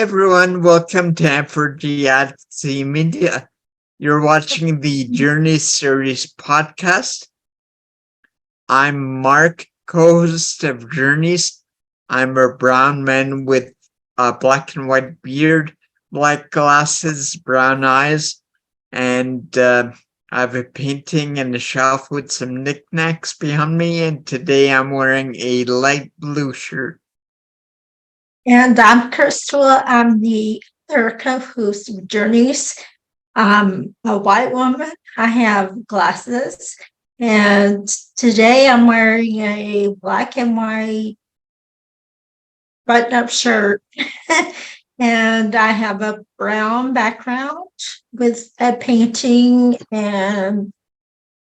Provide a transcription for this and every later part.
everyone, welcome to Unapologetic Media. You're watching the Journey Series podcast. I'm Mark, co-host of Journeys. I'm a brown man with a black and white beard, black glasses, brown eyes, and I have a painting and a shelf with some knickknacks behind me, and today I'm wearing a light blue shirt. And I'm Crystal. I'm the other co-host of Journeys. I'm a white woman. I have glasses. And today I'm wearing a black and white button-up shirt. And I have a brown background with a painting and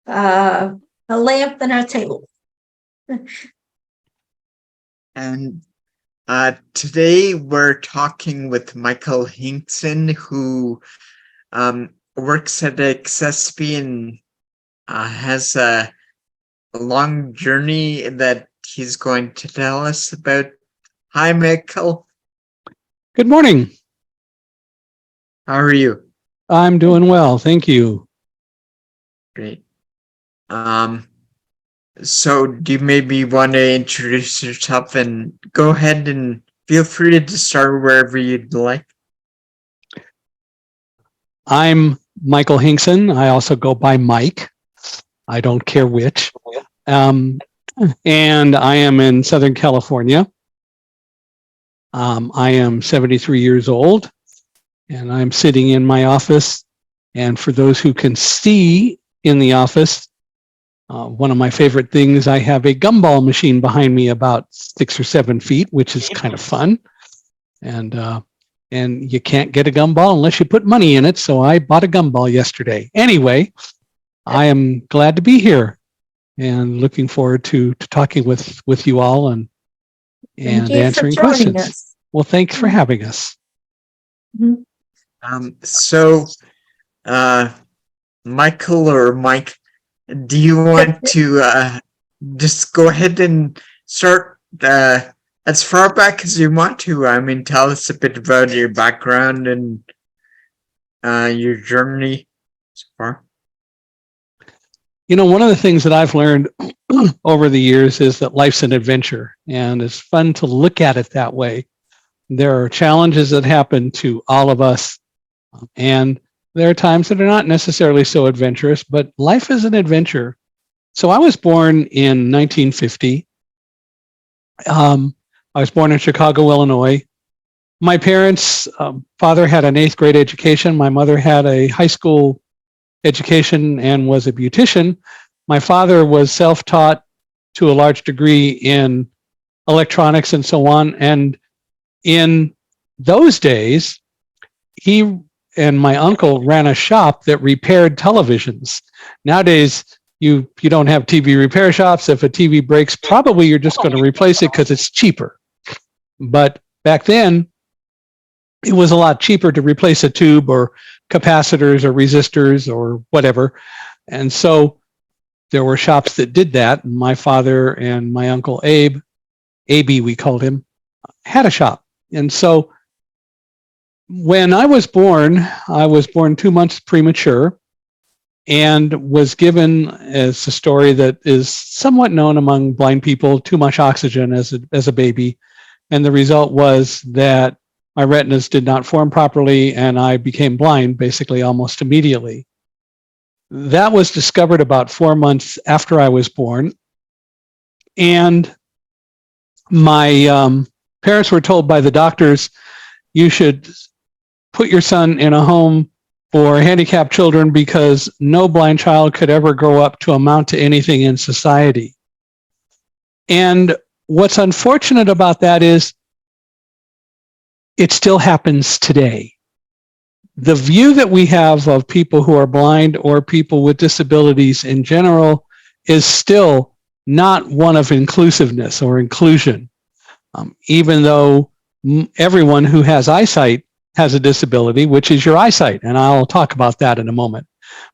a lamp and a table. And today we're talking with Michael Hingson, who works at accessiBe and has a long journey that he's going to tell us about. Hi, Michael. Good morning. How are you? I'm doing well, thank you. Great. So do you maybe want to introduce yourself, and go ahead and feel free to start wherever you'd like. I'm Michael Hingson. I also go by Mike. I don't care which. And I am in Southern California. I am 73 years old, and I'm sitting in my office. And for those who can see in the office, one of my favorite things, I have a gumball machine behind me about 6 or 7 feet, which is kind of fun. And you can't get a gumball unless you put money in it. So I bought a gumball yesterday. Anyway, I am glad to be here and looking forward to talking with you all and answering questions. Well, thanks for having us. So, Michael or Mike, do you want to just go ahead and start as far back as you want to? I mean, tell us a bit about your background and your journey so far. You know, one of the things that I've learned over the years is that life's an adventure, and it's fun to look at it that way. There are challenges that happen to all of us, and there are times that are not necessarily so adventurous, but life is an adventure. So I was born in 1950. I was born in Chicago, Illinois. My parents, father had an 8th grade education. My mother had a high school education and was a beautician. My father was self-taught to a large degree in electronics and so on. And in those days, he and my uncle ran a shop that repaired televisions. Nowadays, you don't have TV repair shops. If a TV breaks, probably you're just going to replace it because it's cheaper. But back then, it was a lot cheaper to replace a tube or capacitors or resistors or whatever. And so there were shops that did that. And my father and my uncle Abe we called him, had a shop. And so when I was born 2 months premature and was given, as a story that is somewhat known among blind people, too much oxygen as a baby. And the result was that my retinas did not form properly and I became blind basically almost immediately. That was discovered about 4 months after I was born. And my parents were told by the doctors, you should put your son in a home for handicapped children because no blind child could ever grow up to amount to anything in society. And what's unfortunate about that is it still happens today. The view that we have of people who are blind or people with disabilities in general is still not one of inclusiveness or inclusion, even though everyone who has eyesight has a disability, which is your eyesight, and I'll talk about that in a moment.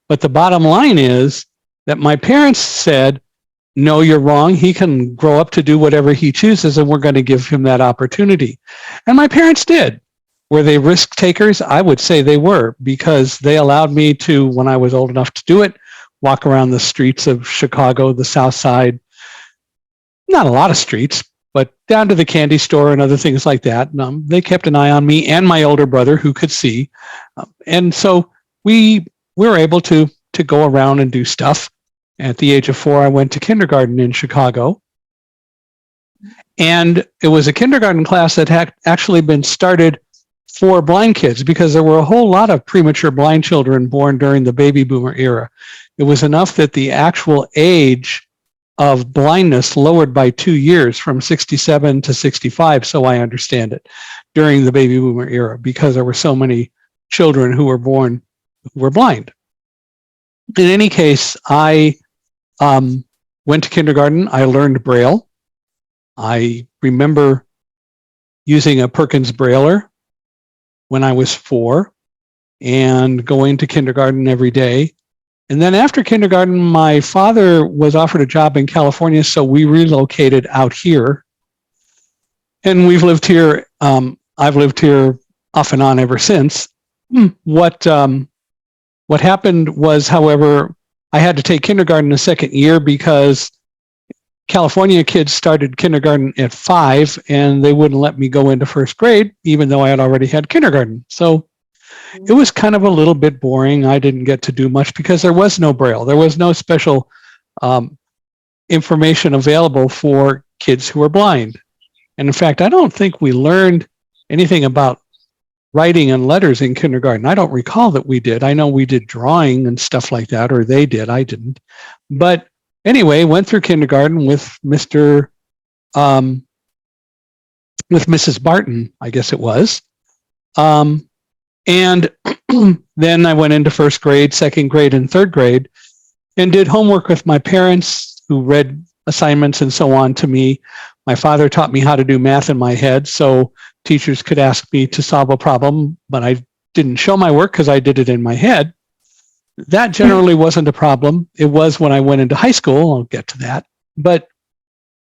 But the bottom line is that my parents said, no, you're wrong. He can grow up to do whatever he chooses, and we're going to give him that opportunity. And my parents did. Were they risk takers? I would say they were, because they allowed me to, when I was old enough to do it, walk around the streets of Chicago, the South Side. Not a lot of streets, but down to the candy store and other things like that. They kept an eye on me and my older brother, who could see. And so we were able to go around and do stuff. At the age of 4, I went to kindergarten in Chicago. And it was a kindergarten class that had actually been started for blind kids, because there were a whole lot of premature blind children born during the baby boomer era. It was enough that the actual age of blindness lowered by 2 years, from 67 to 65, so I understand it, during the baby boomer era, because there were so many children who were born who were blind. In any case, I went to kindergarten. I learned Braille. I remember using a Perkins Brailler when I was 4 and going to kindergarten every day. And then after kindergarten, my father was offered a job in California, so we relocated out here. And we've lived here, I've lived here off and on ever since. What happened was, however, I had to take kindergarten a second year because California kids started kindergarten at 5, and they wouldn't let me go into first grade, even though I had already had kindergarten. So it was kind of a little bit boring. I didn't get to do much because there was no Braille. There was no special information available for kids who were blind. And in fact, I don't think we learned anything about writing and letters in kindergarten. I don't recall that we did. I know we did drawing and stuff like that, or they did. I didn't. But anyway, went through kindergarten with Mrs. Barton, I guess it was. And then I went into first grade, second grade, and third grade, and did homework with my parents, who read assignments and so on to me. My father taught me how to do math in my head, so teachers could ask me to solve a problem, but I didn't show my work because I did it in my head. That generally wasn't a problem. It was when I went into high school. I'll get to that. But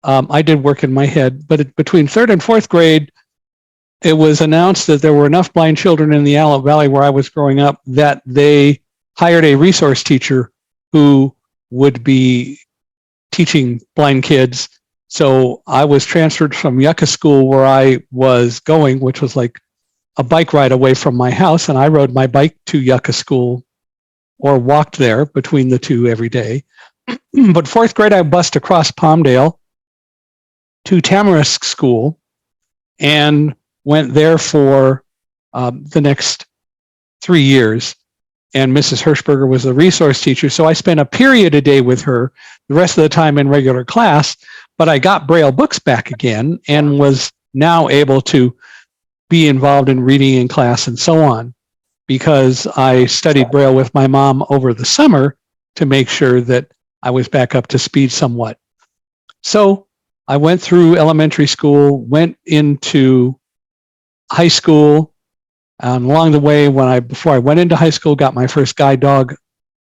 I did work in my head. But between third and fourth grade, it was announced that there were enough blind children in the Antelope Valley where I was growing up that they hired a resource teacher who would be teaching blind kids. So I was transferred from Yucca School, where I was going, which was like a bike ride away from my house, and I rode my bike to Yucca School or walked there between the two every day. But fourth grade, I bused across Palmdale to Tamarisk School and went there for the next 3 years. And Mrs. Hirschberger was the resource teacher, so I spent a period a day with her, the rest of the time in regular class. But I got Braille books back again and was now able to be involved in reading in class and so on, because I studied Braille with my mom over the summer to make sure that I was back up to speed somewhat. So I went through elementary school, went into high school, and along the way, before I went into high school, got my first guide dog,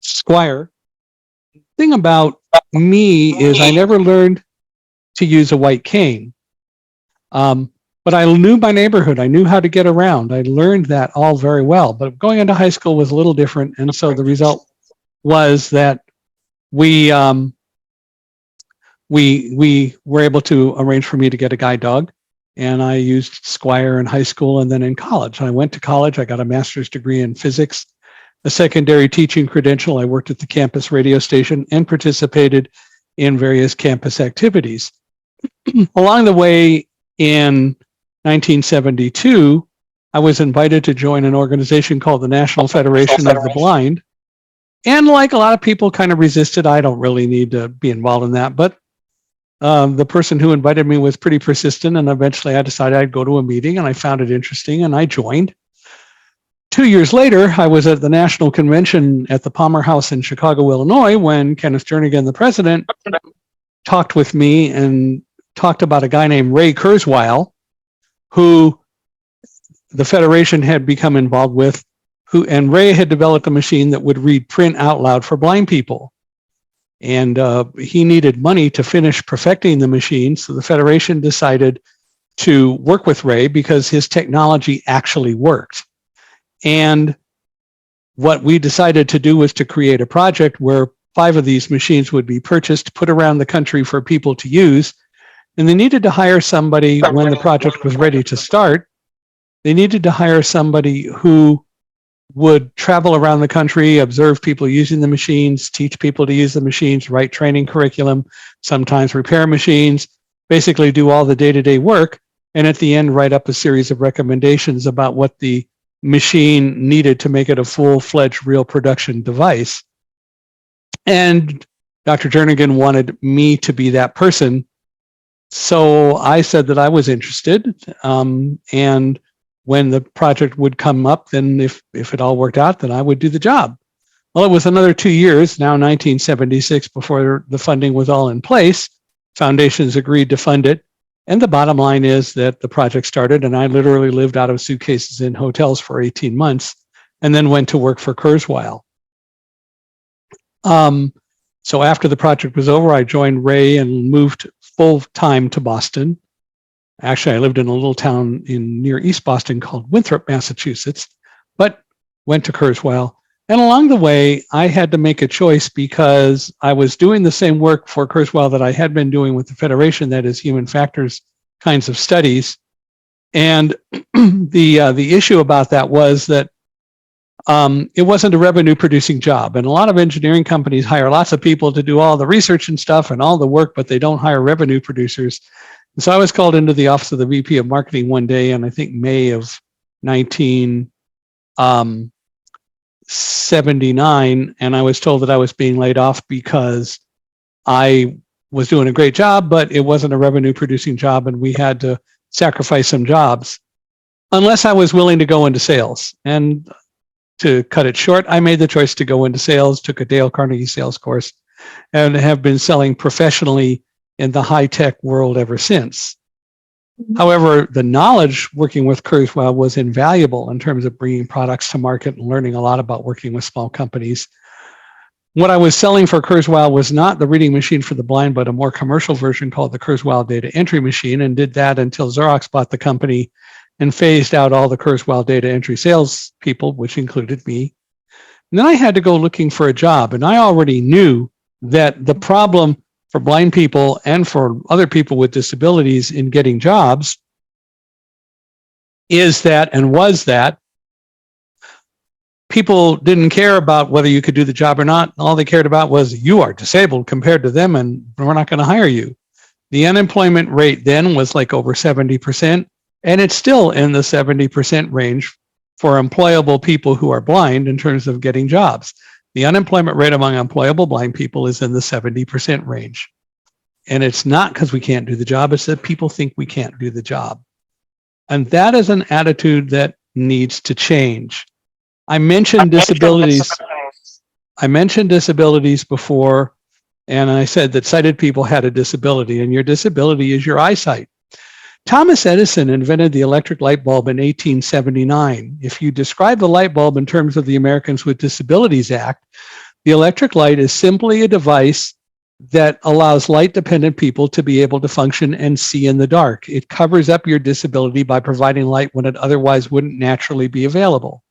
Squire. The thing about me is I never learned to use a white cane. But I knew my neighborhood. I knew how to get around. I learned that all very well. But going into high school was a little different. And so the result was that we were able to arrange for me to get a guide dog. And I used Squire in high school and then in college. I went to college. I got a master's degree in physics, a secondary teaching credential. I worked at the campus radio station and participated in various campus activities. Along the way, in 1972, I was invited to join an organization called the National Federation of the Blind. And like a lot of people, kind of resisted. I don't really need to be involved in that. But the person who invited me was pretty persistent. And eventually I decided I'd go to a meeting, and I found it interesting, and I joined. 2 years later, I was at the national convention at the Palmer House in Chicago, Illinois, when Kenneth Jernigan, the president, talked with me and talked about a guy named Ray Kurzweil, who the Federation had become involved with, and Ray had developed a machine that would read print out loud for blind people. And he needed money to finish perfecting the machine, so the Federation decided to work with Ray because his technology actually worked. And what we decided to do was to create a project where 5 of these machines would be purchased, put around the country for people to use. And they needed to hire somebody when the project was ready to start. They needed to hire somebody who would travel around the country, observe people using the machines, teach people to use the machines, write training curriculum, sometimes repair machines, basically do all the day-to-day work, and at the end write up a series of recommendations about what the machine needed to make it a full-fledged real production device. And Dr. Jernigan wanted me to be that person. So I said that I was interested, and when the project would come up, then if it all worked out, then I would do the job. Well, it was another 2 years, now 1976, before the funding was all in place. Foundations agreed to fund it. And the bottom line is that the project started, and I literally lived out of suitcases in hotels for 18 months and then went to work for Kurzweil. So after the project was over, I joined Ray and moved full time to Boston. Actually, I lived in a little town near East Boston called Winthrop, Massachusetts, but went to Kurzweil. And along the way, I had to make a choice because I was doing the same work for Kurzweil that I had been doing with the Federation, that is human factors kinds of studies. And the issue about that was that it wasn't a revenue producing job. And a lot of engineering companies hire lots of people to do all the research and stuff and all the work, but they don't hire revenue producers. And so I was called into the office of the VP of marketing one day in, I think, May of 1979. And I was told that I was being laid off because I was doing a great job, but it wasn't a revenue producing job. And we had to sacrifice some jobs unless I was willing to go into sales. And to cut it short, I made the choice to go into sales, took a Dale Carnegie sales course, and have been selling professionally in the high-tech world ever since. However, the knowledge working with Kurzweil was invaluable in terms of bringing products to market and learning a lot about working with small companies. What I was selling for Kurzweil was not the reading machine for the blind, but a more commercial version called the Kurzweil data entry machine, and did that until Xerox bought the company and phased out all the Kurzweil data entry sales people, which included me. And then I had to go looking for a job, and I already knew that the problem for blind people and for other people with disabilities in getting jobs is that, and was that, people didn't care about whether you could do the job or not. All they cared about was you are disabled compared to them, and we're not going to hire you. The unemployment rate then was like over 70%, and it's still in the 70% range for employable people who are blind in terms of getting jobs. The unemployment rate among employable blind people is in the 70% range. And it's not because we can't do the job, it's that people think we can't do the job. And that is an attitude that needs to change. I mentioned disabilities before, and I said that sighted people had a disability, and your disability is your eyesight. Thomas Edison invented the electric light bulb in 1879. If you describe the light bulb in terms of the Americans with Disabilities Act, the electric light is simply a device that allows light-dependent people to be able to function and see in the dark. It covers up your disability by providing light when it otherwise wouldn't naturally be available.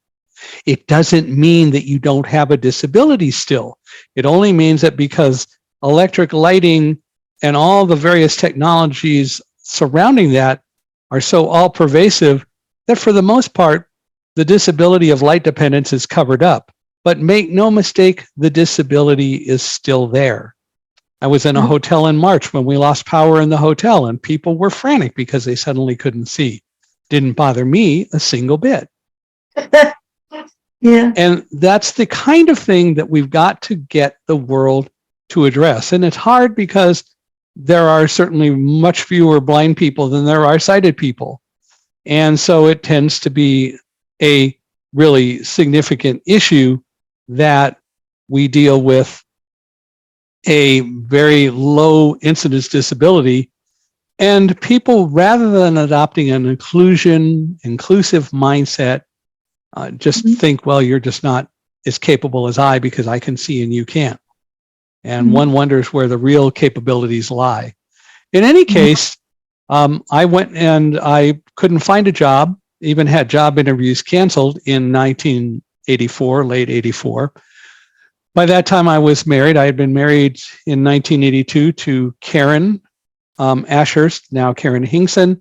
It doesn't mean that you don't have a disability still. It only means that because electric lighting and all the various technologies surrounding that are so all-pervasive that for the most part, the disability of light dependence is covered up. But make no mistake, the disability is still there. I was in a hotel in March when we lost power in the hotel, and people were frantic because they suddenly couldn't see. Didn't bother me a single bit. Yeah. And that's the kind of thing that we've got to get the world to address. And it's hard because there are certainly much fewer blind people than there are sighted people. And so it tends to be a really significant issue that we deal with a very low incidence disability. And people, rather than adopting an inclusive mindset, just think, well, you're just not as capable as I because I can see and you can't. And one wonders where the real capabilities lie. In any case, I went and I couldn't find a job, even had job interviews canceled in 1984, late 84. By that time, I was married. I had been married in 1982 to Karen Ashurst, now Karen Hingson,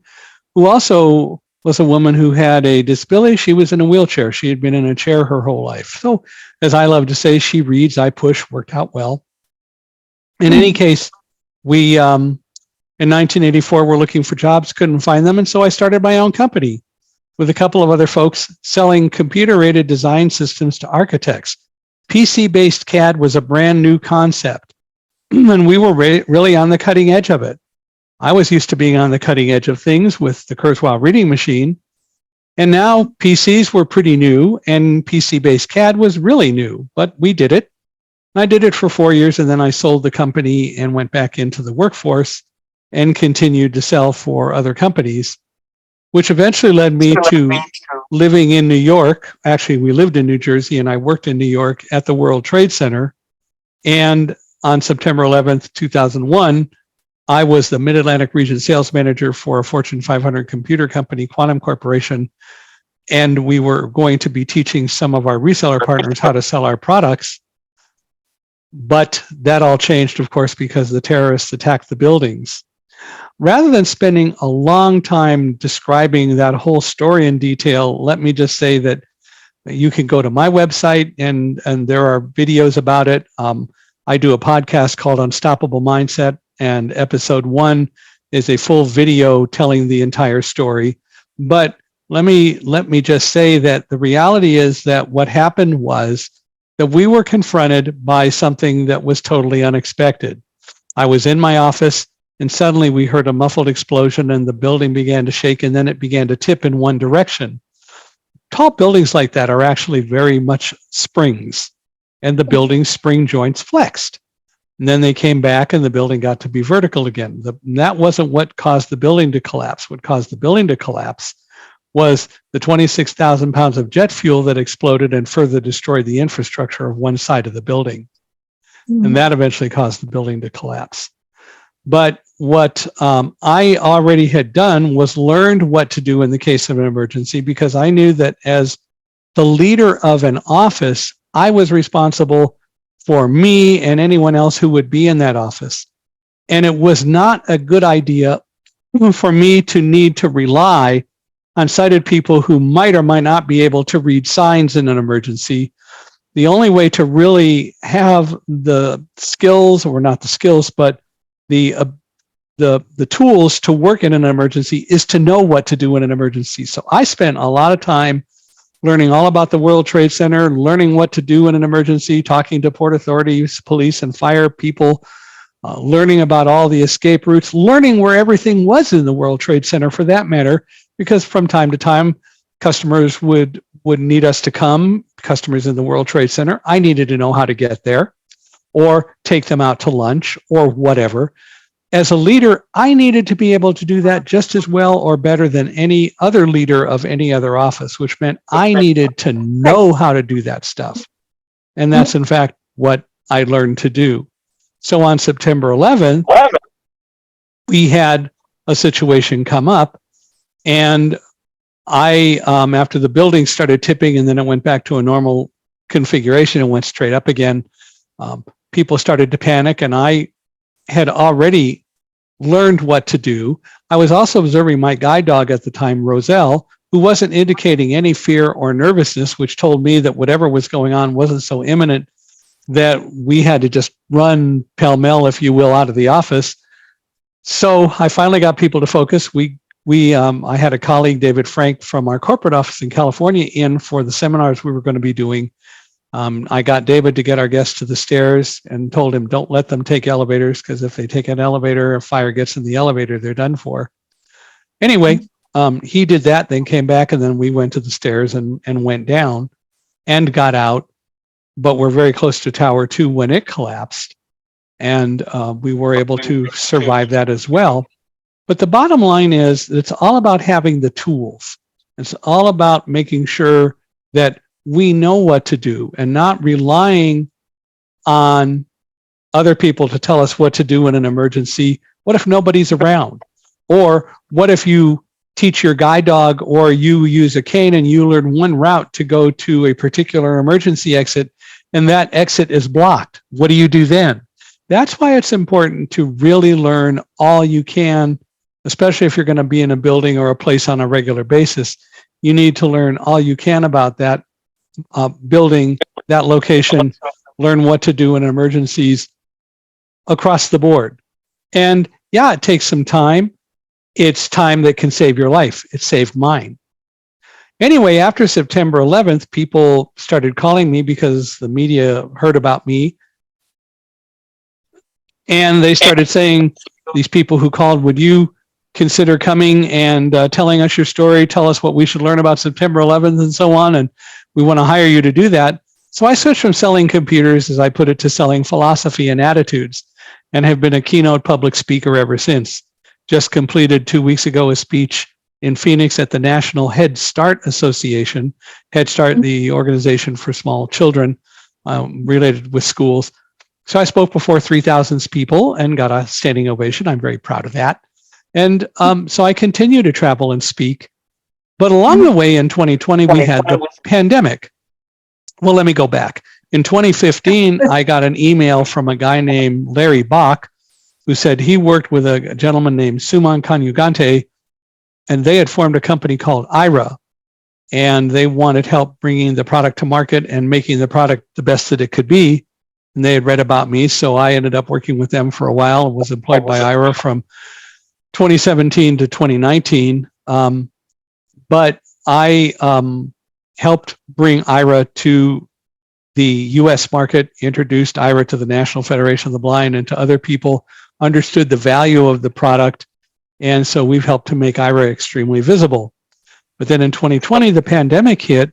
who also was a woman who had a disability. She was in a wheelchair. She had been in a chair her whole life. So, as I love to say, she reads, I push, worked out well. In any case, we, in 1984, were looking for jobs, couldn't find them. And so I started my own company with a couple of other folks selling computer-aided design systems to architects. PC-based CAD was a brand new concept, and we were really on the cutting edge of it. I was used to being on the cutting edge of things with the Kurzweil reading machine, and now PCs were pretty new, and PC-based CAD was really new, but we did it. I did it for 4 years, and then I sold the company and went back into the workforce and continued to sell for other companies, which eventually led me to living in New York. Actually, we lived in New Jersey, and I worked in New York at the World Trade Center. And on September 11th, 2001, I was the Mid-Atlantic Region Sales Manager for a Fortune 500 computer company, Quantum Corporation. And we were going to be teaching some of our reseller partners how to sell our products. But that all changed, of course, because the terrorists attacked the buildings. Rather than spending a long time describing that whole story in detail, let me just say that you can go to my website and there are videos about it. I do a podcast called Unstoppable Mindset, and episode 1 is a full video telling the entire story. But let me just say that the reality is that what happened was that we were confronted by something that was totally unexpected. I was in my office, and suddenly we heard a muffled explosion and the building began to shake, and then it began to tip in one direction. Tall buildings like that are actually very much springs, and the building's spring joints flexed. And then they came back and the building got to be vertical again. That wasn't what caused the building to collapse. What caused the building to collapse was the 26,000 pounds of jet fuel that exploded and further destroyed the infrastructure of one side of the building. And that eventually caused the building to collapse. But what I already had done was learned what to do in the case of an emergency, because I knew that as the leader of an office, I was responsible for me and anyone else who would be in that office. And it was not a good idea for me to need to rely on sighted people who might or might not be able to read signs in an emergency. The only way to really have the skills, or not the skills, but the tools to work in an emergency is to know what to do in an emergency. So I spent a lot of time learning all about the World Trade Center, learning what to do in an emergency, talking to port authorities, police and fire people, learning about all the escape routes, learning where everything was in the World Trade Center for that matter, because from time to time, customers would need us to come, customers in the World Trade Center. I needed to know how to get there or take them out to lunch or whatever. As a leader, I needed to be able to do that just as well or better than any other leader of any other office, which meant I needed to know how to do that stuff. And that's, in fact, what I learned to do. So on September 11th, we had a situation come up, and I, after the building started tipping and then it went back to a normal configuration and went straight up again, people started to panic, and I had already learned what to do. I was also observing my guide dog at the time, Roselle, who wasn't indicating any fear or nervousness, which told me that whatever was going on wasn't so imminent that we had to just run pell-mell, if you will, out of the office. So I finally got people to focus. I had a colleague, David Frank, from our corporate office in California in for the seminars we were going to be doing. I got David to get our guests to the stairs and told him, don't let them take elevators, because if they take an elevator, a fire gets in the elevator, they're done for. Anyway, he did that, then came back, and then we went to the stairs and went down and got out. But we're very close to Tower 2 when it collapsed, and we were able to survive that as well. But the bottom line is it's all about having the tools. It's all about making sure that we know what to do and not relying on other people to tell us what to do in an emergency. What if nobody's around? Or what if you teach your guide dog or you use a cane and you learn one route to go to a particular emergency exit and that exit is blocked? What do you do then? That's why it's important to really learn all you can, especially if you're going to be in a building or a place on a regular basis. You need to learn all you can about that building, that location, learn what to do in emergencies across the board. And yeah, it takes some time. It's time that can save your life. It saved mine. Anyway, after September 11th, people started calling me because the media heard about me. And they started saying, these people who called, would you consider coming and telling us your story, tell us what we should learn about September 11th and so on. And we want to hire you to do that. So I switched from selling computers, as I put it, to selling philosophy and attitudes, and have been a keynote public speaker ever since. Just completed 2 weeks ago a speech in Phoenix at the National Head Start Association. Head Start, the organization for small children related with schools. So I spoke before 3,000 people and got a standing ovation. I'm very proud of that. And so I continue to travel and speak. But along the way in 2020, we had the pandemic. Well, let me go back. In 2015, I got an email from a guy named Larry Bach, who said he worked with a gentleman named Suman Kanyugante, and they had formed a company called IRA, and they wanted help bringing the product to market and making the product the best that it could be. And they had read about me, so I ended up working with them for a while and was employed by IRA from 2017 to 2019. But I helped bring IRA to the US market, introduced IRA to the National Federation of the Blind and to other people, understood the value of the product. And so we've helped to make IRA extremely visible. But then in 2020, the pandemic hit.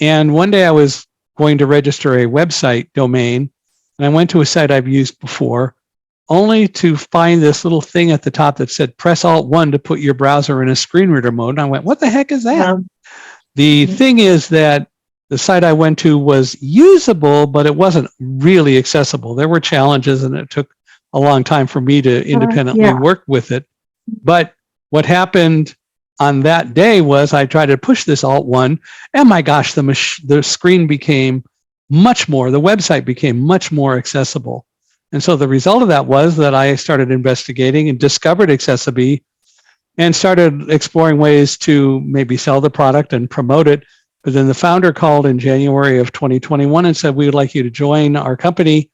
And one day I was going to register a website domain. And I went to a site I've used before, only to find this little thing at the top that said, press Alt-1 to put your browser in a screen reader mode. And I went, what the heck is that? The thing is that the site I went to was usable, but it wasn't really accessible. There were challenges, and it took a long time for me to independently work with it. But what happened on that day was I tried to push this Alt-1, and my gosh, the screen became much more, the website became much more accessible. And so the result of that was that I started investigating and discovered accessiBe and started exploring ways to maybe sell the product and promote it. But then the founder called in January of 2021 and said, we would like you to join our company.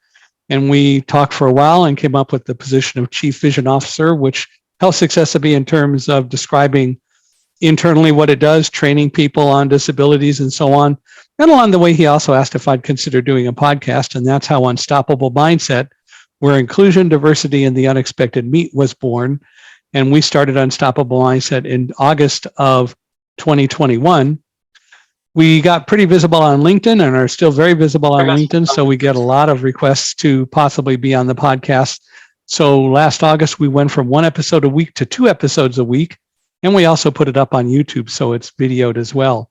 And we talked for a while and came up with the position of Chief Vison Officer, which helps accessiBe in terms of describing internally what it does, training people on disabilities and so on. And along the way, he also asked if I'd consider doing a podcast. And that's how Unstoppable Mindset, where inclusion, diversity, and the unexpected meet was born. And we started Unstoppable Mindset in August of 2021. We got pretty visible on LinkedIn and are still very visible on LinkedIn. So we get a lot of requests to possibly be on the podcast. So last August, we went from 1 episode a week to 2 episodes a week. And we also put it up on YouTube, so it's videoed as well.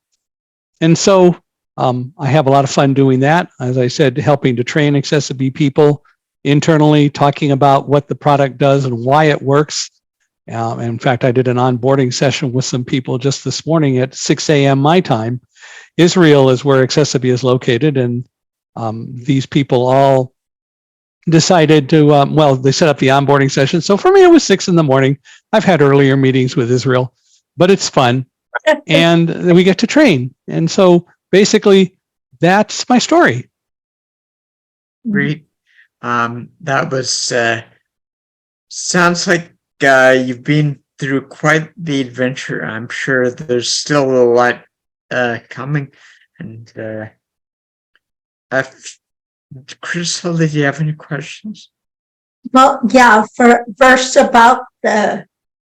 And so I have a lot of fun doing that. As I said, helping to train accessiBe people internally, talking about what the product does and why it works. In fact, I did an onboarding session with some people just this morning at 6 a.m. my time. Israel is where accessiBe is located, and these people all decided to, they set up the onboarding session. So for me, it was 6 in the morning. I've had earlier meetings with Israel, but it's fun. And then we get to train. And so basically, that's my story. Great. That was, sounds like you've been through quite the adventure. I'm sure there's still a lot coming. And Crystal, did you have any questions? Well, yeah, first about the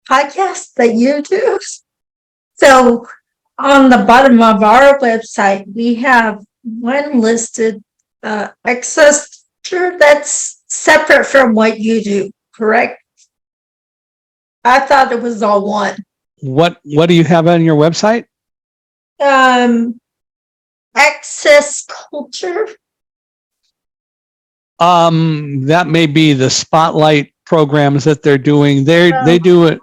podcast that you do. So on the bottom of our website, we have one listed access that's separate from what you do, correct? I thought it was all one. What do you have on your website? Access culture. That may be the spotlight programs that they're doing. They do it.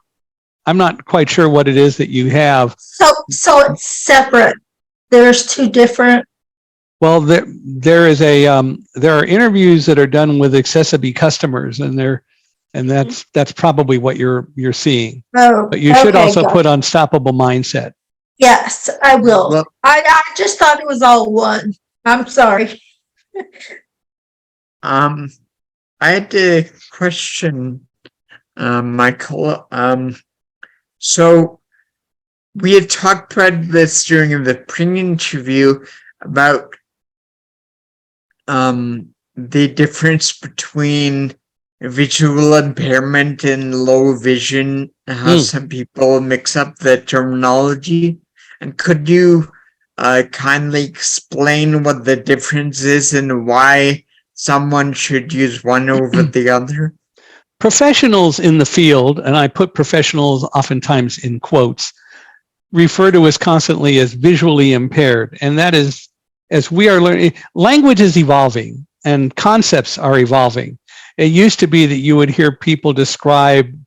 I'm not quite sure what it is that you have. So it's separate. There's two different. Well, there are interviews that are done with accessiBe customers, and that's probably what you're seeing. Oh, But you should okay, also got put Unstoppable Mindset. Yes, I will. Well, I just thought it was all one. I'm sorry. I had a question, Michael. So we had talked about this during the pre-interview about the difference between visual impairment and low vision, and how some people mix up the terminology. And could you kindly explain what the difference is and why someone should use one over the other? Professionals in the field, and I put professionals oftentimes in quotes, refer to us constantly as visually impaired. And that is, as we are learning, language is evolving and concepts are evolving. It used to be that you would hear people describe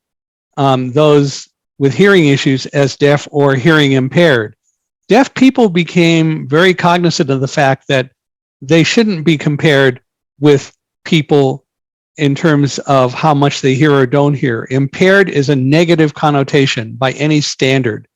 those with hearing issues as deaf or hearing impaired. Deaf people became very cognizant of the fact that they shouldn't be compared with people in terms of how much they hear or don't hear. Impaired is a negative connotation by any standard.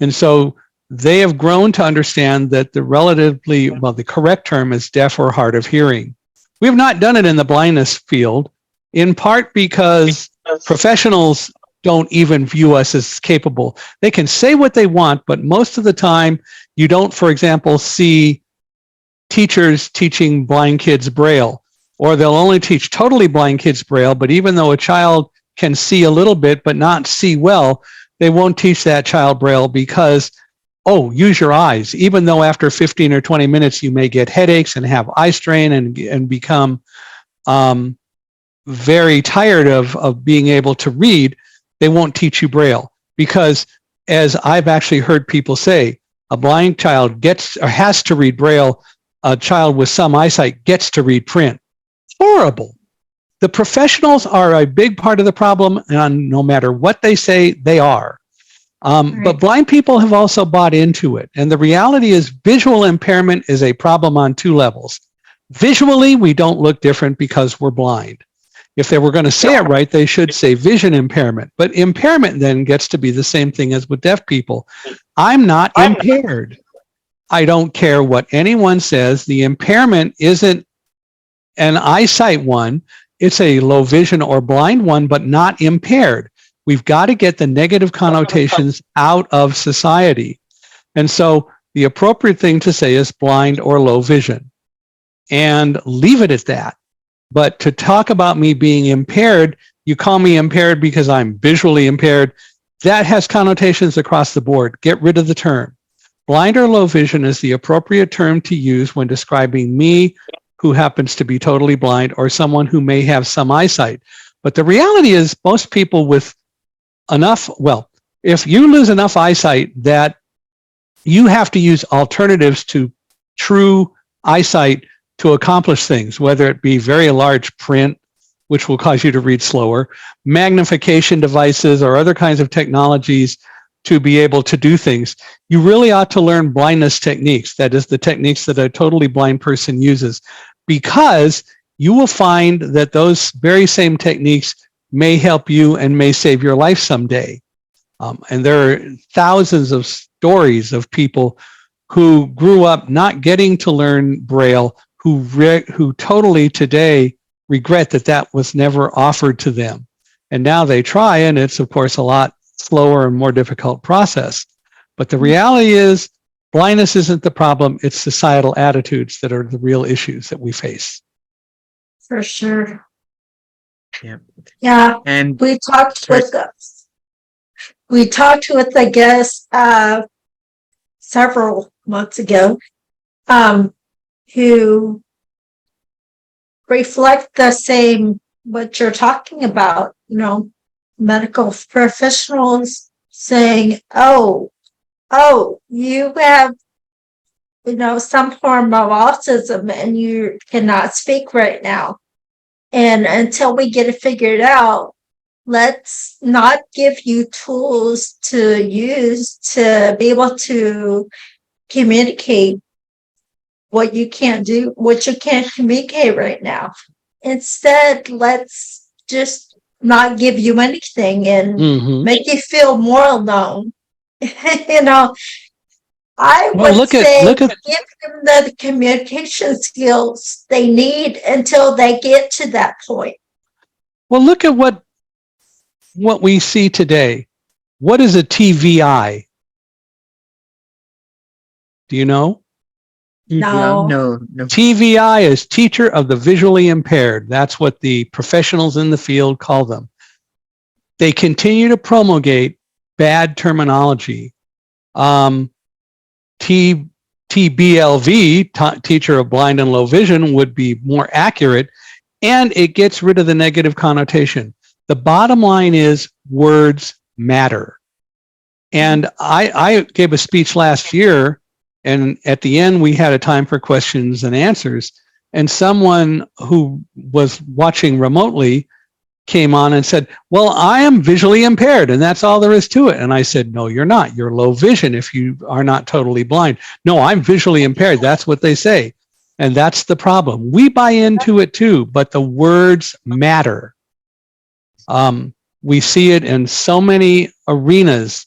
And so they have grown to understand that the correct term is deaf or hard of hearing. We have not done it in the blindness field, in part because professionals don't even view us as capable. They can say what they want, but most of the time you don't, for example, see teachers teaching blind kids Braille, or they'll only teach totally blind kids Braille, but even though a child can see a little bit but not see well, they won't teach that child Braille because, use your eyes, even though after 15 or 20 minutes you may get headaches and have eye strain and become very tired of being able to read. They won't teach you Braille because, as I've actually heard people say, a blind child gets or has to read Braille. A child with some eyesight gets to read print. Horrible. The professionals are a big part of the problem, and no matter what they say, they are. But blind people have also bought into it. And the reality is visual impairment is a problem on two levels. Visually, we don't look different because we're blind. If they were going to say it right, they should say vision impairment. But impairment then gets to be the same thing as with deaf people. I'm not impaired. I don't care what anyone says. The impairment isn't an eyesight one. It's a low vision or blind one, but not impaired. We've got to get the negative connotations out of society. And so the appropriate thing to say is blind or low vision and leave it at that. But to talk about me being impaired, you call me impaired because I'm visually impaired, that has connotations across the board. Get rid of the term. Blind or low vision is the appropriate term to use when describing me, who happens to be totally blind, or someone who may have some eyesight. But the reality is most people with enough, if you lose enough eyesight that you have to use alternatives to true eyesight to accomplish things, whether it be very large print, which will cause you to read slower, magnification devices, or other kinds of technologies to be able to do things, you really ought to learn blindness techniques. That is the techniques that a totally blind person uses, because you will find that those very same techniques may help you and may save your life someday. And there are thousands of stories of people who grew up not getting to learn Braille, who totally today regret that was never offered to them. And now they try, and it's of course a lot slower and more difficult process. But the reality is blindness isn't the problem. It's societal attitudes that are the real issues that we face. For sure. Yeah. Yeah. And We talked with a guest several months ago who reflect the same what you're talking about, medical professionals saying, oh, you have, some form of autism and you cannot speak right now. And until we get it figured out, let's not give you tools to use to be able to communicate what you can't do, what you can't communicate right now. Instead, let's just not give you anything and make you feel more alone. You know, I would say give them the communication skills they need until they get to that point. Well, look at what we see today. What is a TVI? Do you know? No. No. TVI is teacher of the visually impaired. That's what the professionals in the field call them. They continue to promulgate bad terminology. TBLV, teacher of blind and low vision, would be more accurate, and it gets rid of the negative connotation. The bottom line is words matter. And I gave a speech last year, and at the end we had a time for questions and answers, and someone who was watching remotely came on and said, well, I am visually impaired and that's all there is to it. And I said, no, you're not. You're low vision if you are not totally blind. No, I'm visually impaired. That's what they say. And that's the problem. We buy into it too, but the words matter. We see it in so many arenas.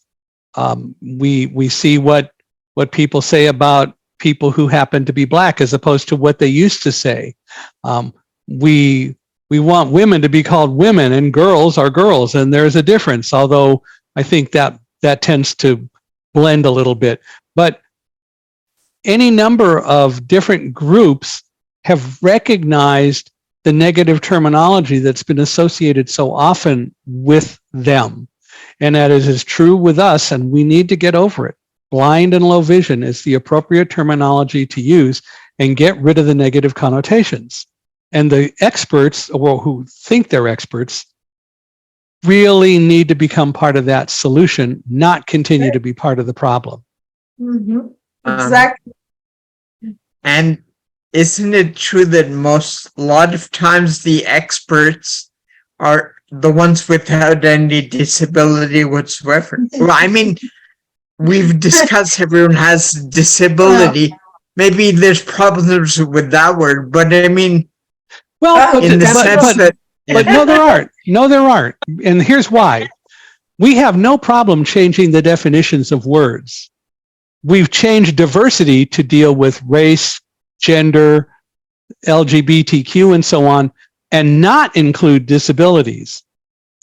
We see what people say about people who happen to be black as opposed to what they used to say. We want women to be called women and girls are girls, and there's a difference, although I think that tends to blend a little bit. But any number of different groups have recognized the negative terminology that's been associated so often with them. And that is true with us, and we need to get over it. Blind and low vision is the appropriate terminology to use and get rid of the negative connotations. And the experts, or who think they're experts, really need to become part of that solution, not continue to be part of the problem. Exactly. And isn't it true that a lot of times the experts are the ones without any disability whatsoever? Well, I mean, we've discussed everyone has disability. Maybe there's problems with that word, but I mean, well, in the sense that... But no, there aren't. No, there aren't. And here's why. We have no problem changing the definitions of words. We've changed diversity to deal with race, gender, LGBTQ, and so on, and not include disabilities.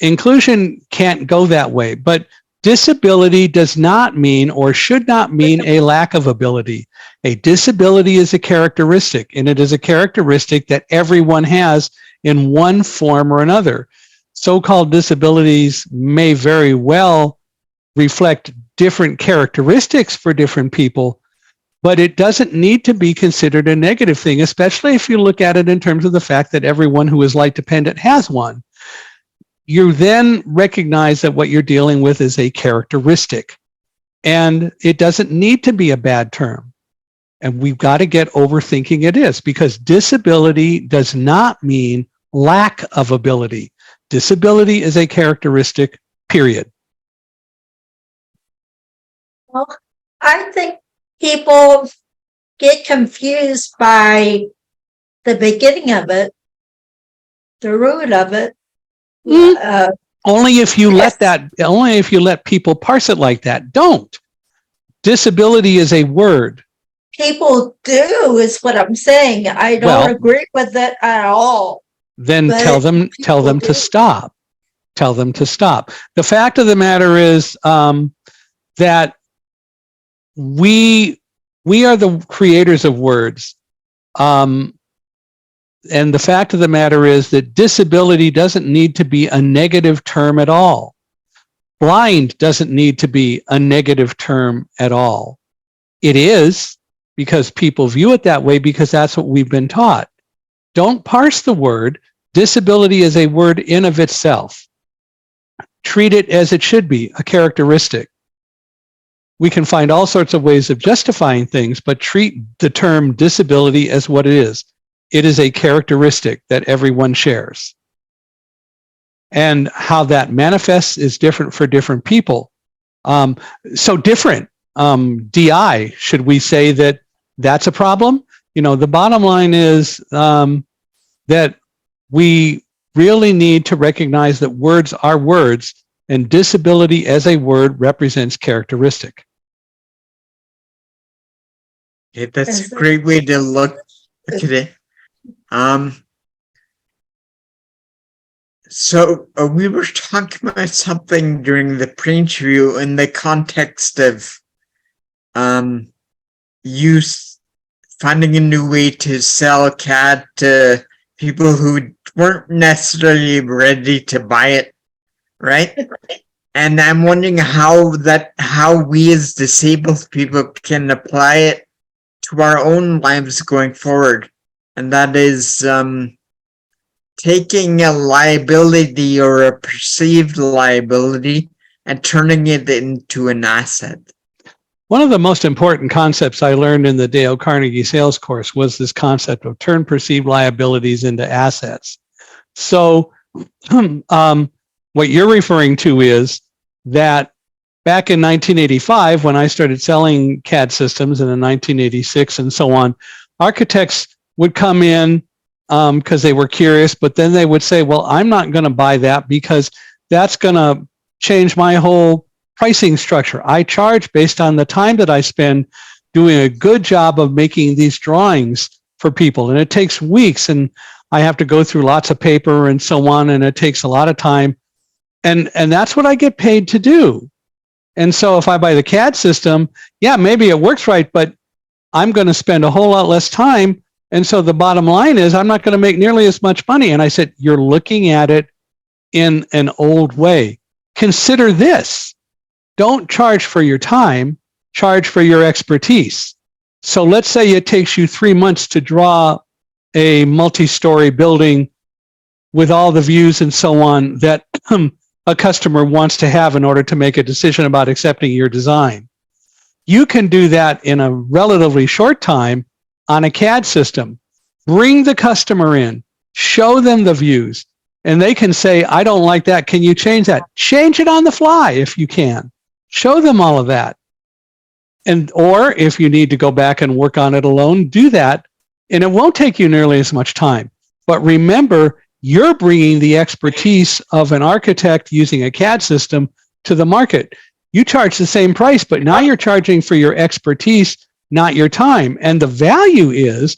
Inclusion can't go that way, but disability does not mean or should not mean a lack of ability. A disability is a characteristic, and it is a characteristic that everyone has in one form or another. So-called disabilities may very well reflect different characteristics for different people, but it doesn't need to be considered a negative thing, especially if you look at it in terms of the fact that everyone who is light dependent has one. You then recognize that what you're dealing with is a characteristic, and it doesn't need to be a bad term. And we've got to get over thinking it is, because disability does not mean lack of ability. Disability is a characteristic, period. Well, I think people get confused by the beginning of it, the root of it. Only if you let people parse it like that. Don't. Disability is a word. People do, is what I'm saying. I don't agree with it at all. Then tell them to stop. Tell them to stop. The fact of the matter is that we are the creators of words. And the fact of the matter is that disability doesn't need to be a negative term at all. Blind doesn't need to be a negative term at all. It is, because people view it that way, because that's what we've been taught. Don't parse the word. Disability is a word in of itself. Treat it as it should be, a characteristic. We can find all sorts of ways of justifying things, but treat the term disability as what it is. It is a characteristic that everyone shares. and how that manifests is different for different people. So different. DI, should we say that that's a problem? The bottom line is that we really need to recognize that words are words, and disability as a word represents characteristic. Okay, that's a great way to look at it. So we were talking about something during the pre-interview in the context of use finding a new way to sell CAD to people who weren't necessarily ready to buy it, right? And I'm wondering how we as disabled people can apply it to our own lives going forward. And that is taking a liability or a perceived liability and turning it into an asset. One of the most important concepts I learned in the Dale Carnegie sales course was this concept of turn perceived liabilities into assets. So what you're referring to is that back in 1985, when I started selling CAD systems, and in 1986 and so on, architects would come in because they were curious, but then they would say, well, I'm not going to buy that because that's going to change my whole pricing structure. I charge based on the time that I spend doing a good job of making these drawings for people. And it takes weeks, and I have to go through lots of paper and so on, and it takes a lot of time. And that's what I get paid to do. And so if I buy the CAD system, yeah, maybe it works right, but I'm going to spend a whole lot less time. And so the bottom line is I'm not going to make nearly as much money. And I said, you're looking at it in an old way. Consider this. Don't charge for your time, charge for your expertise. So let's say it takes you 3 months to draw a multi-story building with all the views and so on that a customer wants to have in order to make a decision about accepting your design. You can do that in a relatively short time on a CAD system. Bring the customer in, show them the views, and they can say, I don't like that. Can you change that? Change it on the fly if you can. Show them all of that. Or if you need to go back and work on it alone, do that. And it won't take you nearly as much time. But remember, you're bringing the expertise of an architect using a CAD system to the market. You charge the same price, but now you're charging for your expertise, not your time. And the value is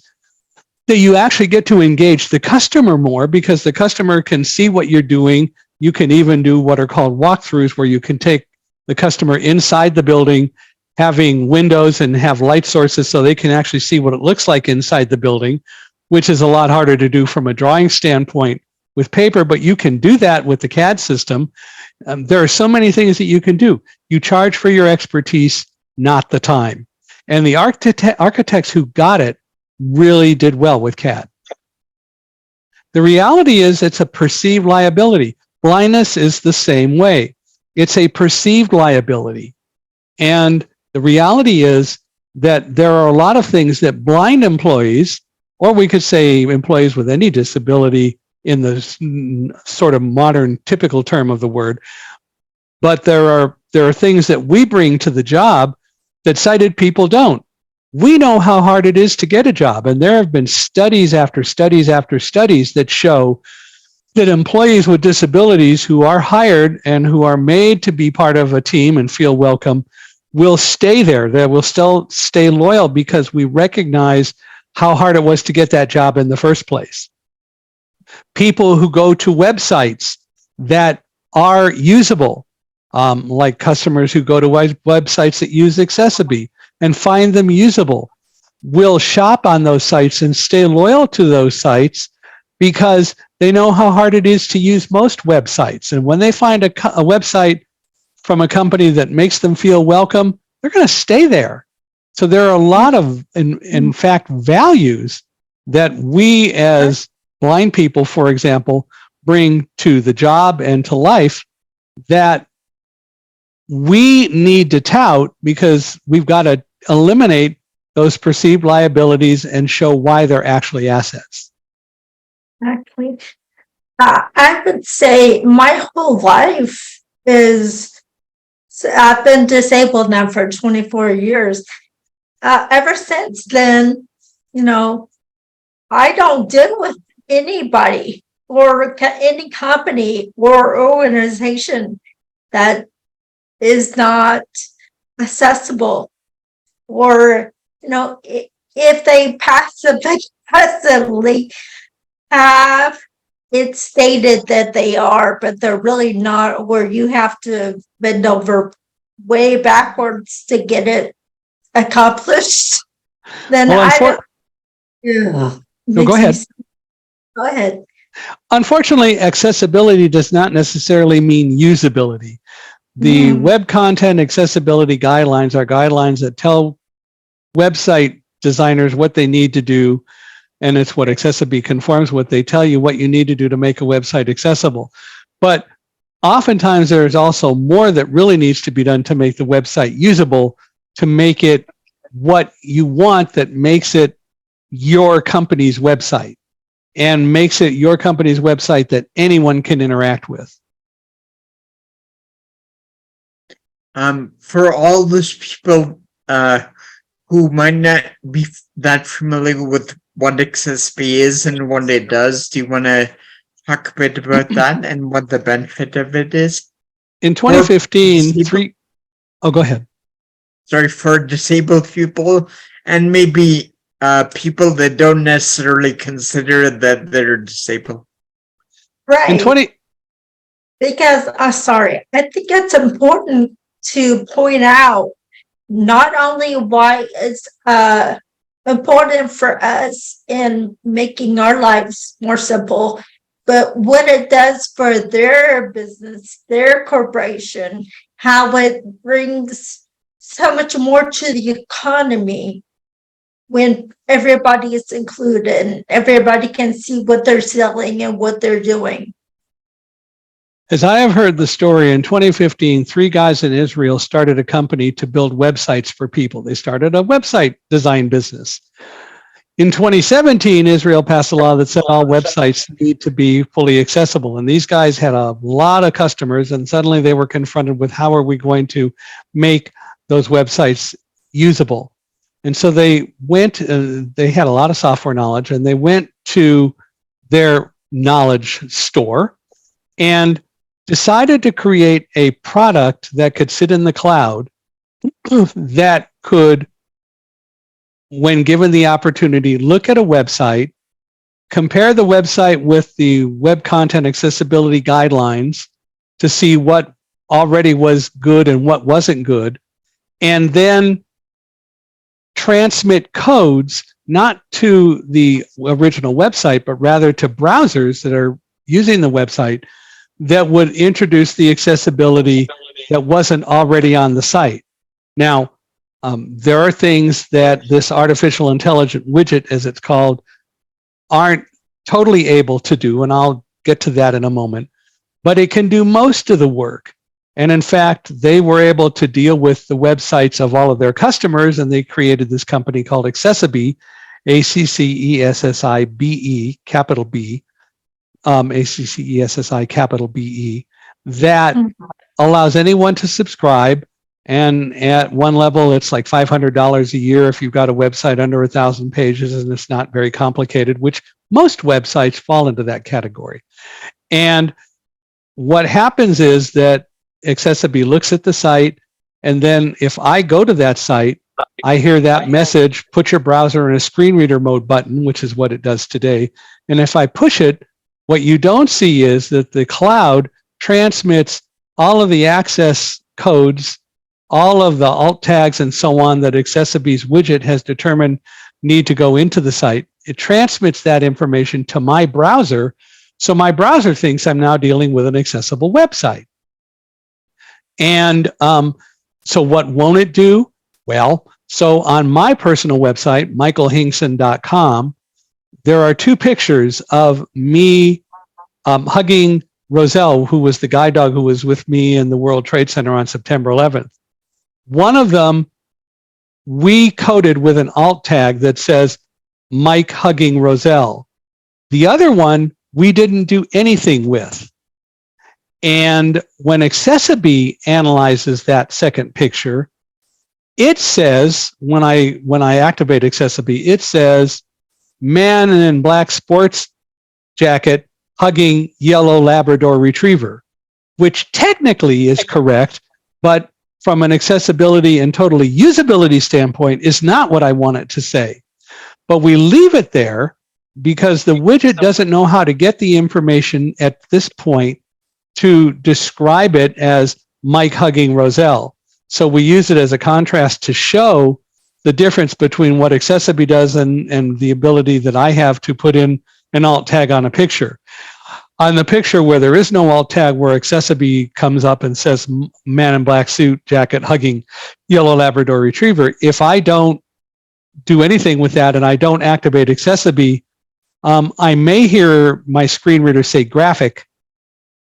that you actually get to engage the customer more because the customer can see what you're doing. You can even do what are called walkthroughs, where you can take the customer inside the building, having windows and have light sources so they can actually see what it looks like inside the building, which is a lot harder to do from a drawing standpoint with paper, but you can do that with the CAD system. There are so many things that you can do. You charge for your expertise, not the time. And the architects who got it really did well with CAD. The reality is it's a perceived liability. Blindness is the same way. It's a perceived liability. And the reality is that there are a lot of things that blind employees, or we could say employees with any disability in the sort of modern typical term of the word, but there are things that we bring to the job that sighted people don't. We know how hard it is to get a job, and there have been studies after studies after studies that show that employees with disabilities who are hired and who are made to be part of a team and feel welcome will stay there. They will still stay loyal because we recognize how hard it was to get that job in the first place. People who go to websites that are usable, like customers who go to websites that use accessiBe and find them usable, will shop on those sites and stay loyal to those sites because they know how hard it is to use most websites. And when they find a website from a company that makes them feel welcome, they're going to stay there. So there are a lot of, in fact, values that we as blind people, for example, bring to the job and to life that we need to tout because we've got to eliminate those perceived liabilities and show why they're actually assets. Exactly. I would say my whole life is, I've been disabled now for 24 years. Ever since then, I don't deal with anybody or any company or organization that is not accessible, or, if they passively have it stated that they are, but they're really not, where you have to bend over way backwards to get it accomplished, then Well, I don't. Yeah. no, go ahead. Go ahead. Unfortunately, accessibility does not necessarily mean usability. The web content accessibility guidelines are guidelines that tell website designers what they need to do, and it's what accessiBe conforms with. They tell you what you need to do to make a website accessible. But oftentimes there's also more that really needs to be done to make the website usable, to make it what you want, that makes it your company's website and makes it your company's website that anyone can interact with. For all those people who might not be that familiar with what accessiBe is and what it does, do you want to talk a bit about that and what the benefit of it is? In 2015, go ahead. Sorry, for disabled people and maybe people that don't necessarily consider that they're disabled. Right. Because, sorry, I think it's important to point out not only why it's important for us in making our lives more simple, but what it does for their business, their corporation, how it brings so much more to the economy when everybody is included and everybody can see what they're selling and what they're doing. As I have heard the story, in 2015, 3 guys in Israel started a company to build websites for people. They started a website design business. In 2017, Israel passed a law that said all websites need to be fully accessible. And these guys had a lot of customers, and suddenly they were confronted with, how are we going to make those websites usable? And so they went, they had a lot of software knowledge, and they went to their knowledge store and decided to create a product that could sit in the cloud that could, when given the opportunity, look at a website, compare the website with the web content accessibility guidelines to see what already was good and what wasn't good, and then transmit codes not to the original website, but rather to browsers that are using the website that would introduce the accessibility that wasn't already on the site. Now, there are things that this artificial intelligent widget, as it's called, aren't totally able to do, and I'll get to that in a moment, but it can do most of the work. And in fact, they were able to deal with the websites of all of their customers, and they created this company called accessiBe, ACCESSIBE, capital B, ACCESSI, capital BE, that allows anyone to subscribe. And at one level, it's like $500 a year if you've got a website under 1,000 pages and it's not very complicated, which most websites fall into that category. And what happens is that accessiBe looks at the site, and then if I go to that site, I hear that message, put your browser in a screen reader mode button, which is what it does today. And if I push it, what you don't see is that the cloud transmits all of the access codes, all of the alt tags and so on that accessiBe's widget has determined need to go into the site. It transmits that information to my browser, so my browser thinks I'm now dealing with an accessible website. And so what won't it do? Well, so on my personal website, michaelhingson.com, there are 2 pictures of me hugging Roselle, who was the guide dog who was with me in the World Trade Center on September 11th. One of them we coded with an alt tag that says Mike hugging Roselle. The other one we didn't do anything with. And when accessiBe analyzes that second picture, it says, when I activate accessiBe, it says, man in black sports jacket hugging yellow Labrador retriever, which technically is correct, but from an accessibility and totally usability standpoint is not what I want it to say. But we leave it there because the widget doesn't know how to get the information at this point to describe it as Mike hugging Roselle. So we use it as a contrast to show the difference between what accessiBe does and the ability that I have to put in an alt tag on a picture. On the picture where there is no alt tag, where accessiBe comes up and says man in black suit jacket hugging yellow Labrador retriever, if I don't do anything with that and I don't activate accessiBe, I may hear my screen reader say graphic,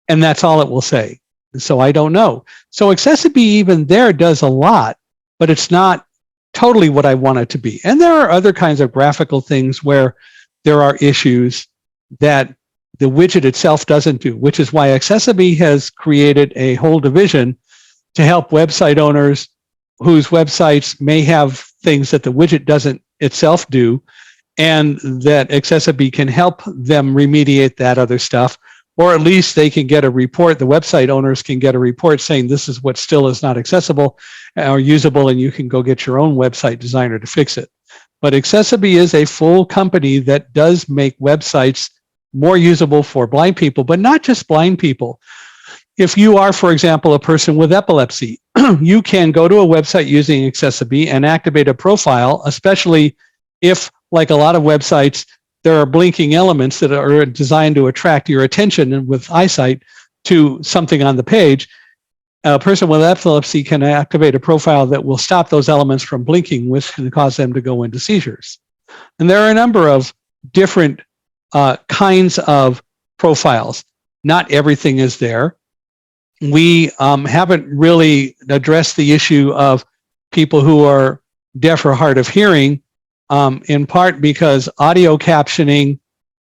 and that's all it will say. So I don't know. So accessiBe even there does a lot, but it's not totally what I want it to be. And there are other kinds of graphical things where there are issues that the widget itself doesn't do, which is why accessiBe has created a whole division to help website owners whose websites may have things that the widget doesn't itself do, and that accessiBe can help them remediate that other stuff, or at least they can get a report. The website owners can get a report saying this is what still is not accessible or usable, and you can go get your own website designer to fix it. But accessiBe is a full company that does make websites more usable for blind people, but not just blind people. If you are, for example, a person with epilepsy, you can go to a website using accessiBe and activate a profile, especially if, like a lot of websites, there are blinking elements that are designed to attract your attention and with eyesight to something on the page. A person with epilepsy can activate a profile that will stop those elements from blinking, which can cause them to go into seizures. And there are a number of different kinds of profiles. Not everything is there. We haven't really addressed the issue of people who are deaf or hard of hearing, in part because audio captioning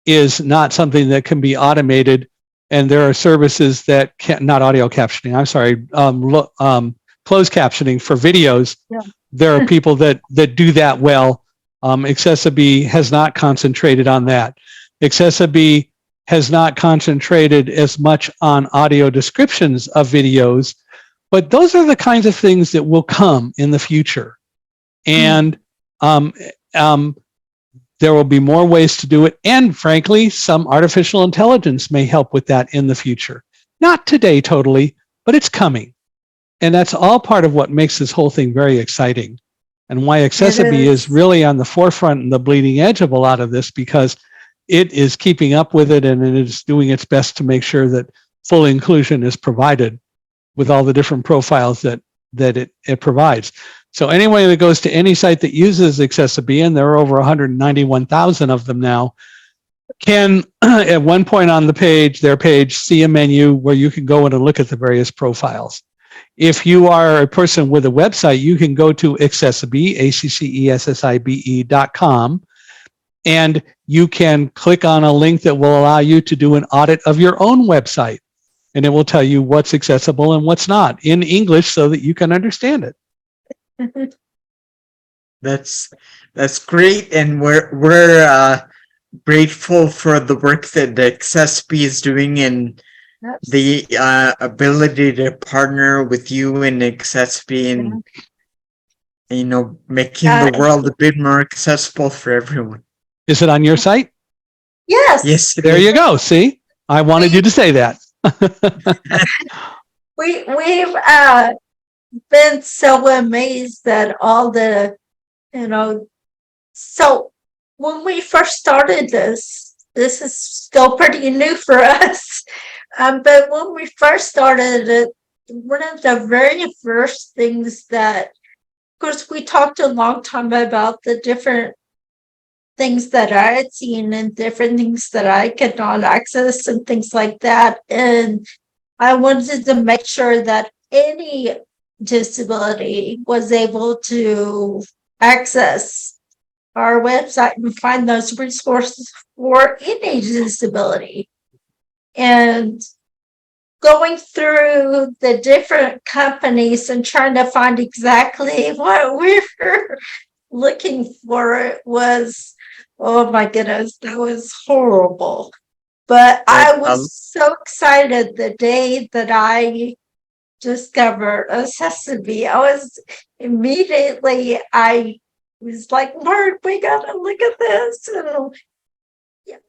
is not something that can be automated, and there are services that can, not audio captioning, I'm sorry, closed captioning for videos. Yeah. There are people that do that well. accessiBe has not concentrated on that. accessiBe has not concentrated as much on audio descriptions of videos, but those are the kinds of things that will come in the future. And there will be more ways to do it. And frankly, some artificial intelligence may help with that in the future. Not today totally, but it's coming. And that's all part of what makes this whole thing very exciting, and why accessiBe is really on the forefront and the bleeding edge of a lot of this, because it is keeping up with it, and it is doing its best to make sure that full inclusion is provided with all the different profiles that it provides. So anyone that goes to any site that uses accessiBe, and there are over 191,000 of them now, can at one point on their page, see a menu where you can go in and look at the various profiles. If you are a person with a website, you can go to accessiBe, accessibe.com, and you can click on a link that will allow you to do an audit of your own website, and it will tell you what's accessible and what's not in English so that you can understand it. That's great, and we're grateful for the work that the accessiBe is doing, and the ability to partner with you and accessiBe, and making the world a bit more accessible for everyone. Is it on your site? Yes. Yes. There you go. See, I wanted you to say that. We've been so amazed at all the, so when we first started this is still pretty new for us. But when we first started it, one of the very first things that, of course, we talked a long time about the different things that I had seen and different things that I could not access and things like that. And I wanted to make sure that any disability was able to access our website and find those resources for any disability. And going through the different companies and trying to find exactly what we were looking for was, oh my goodness, that was horrible. But I was so excited the day that I discovered accessiBe. I was like, Mark, we gotta look at this. And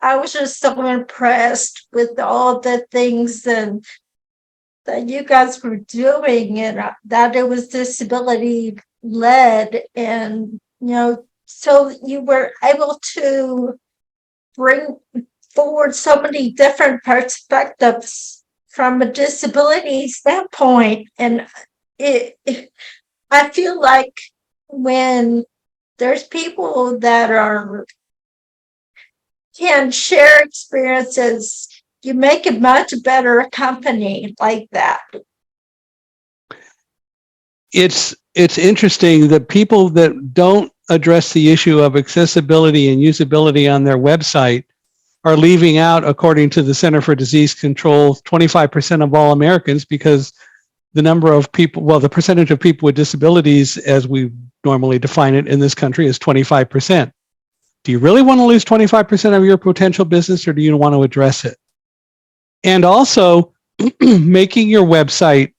I was just so impressed with all the things and that you guys were doing, and that it was disability led, and so you were able to bring forward so many different perspectives from a disability standpoint. And I feel like when there's people that can share experiences, you make a much better company like that. It's interesting that people that don't address the issue of accessibility and usability on their website are leaving out, according to the Center for Disease Control, 25% of all Americans, because the number of people, well, the percentage of people with disabilities, as we normally define it in this country, is 25%. Do you really want to lose 25% of your potential business, or do you want to address it? And also, making your website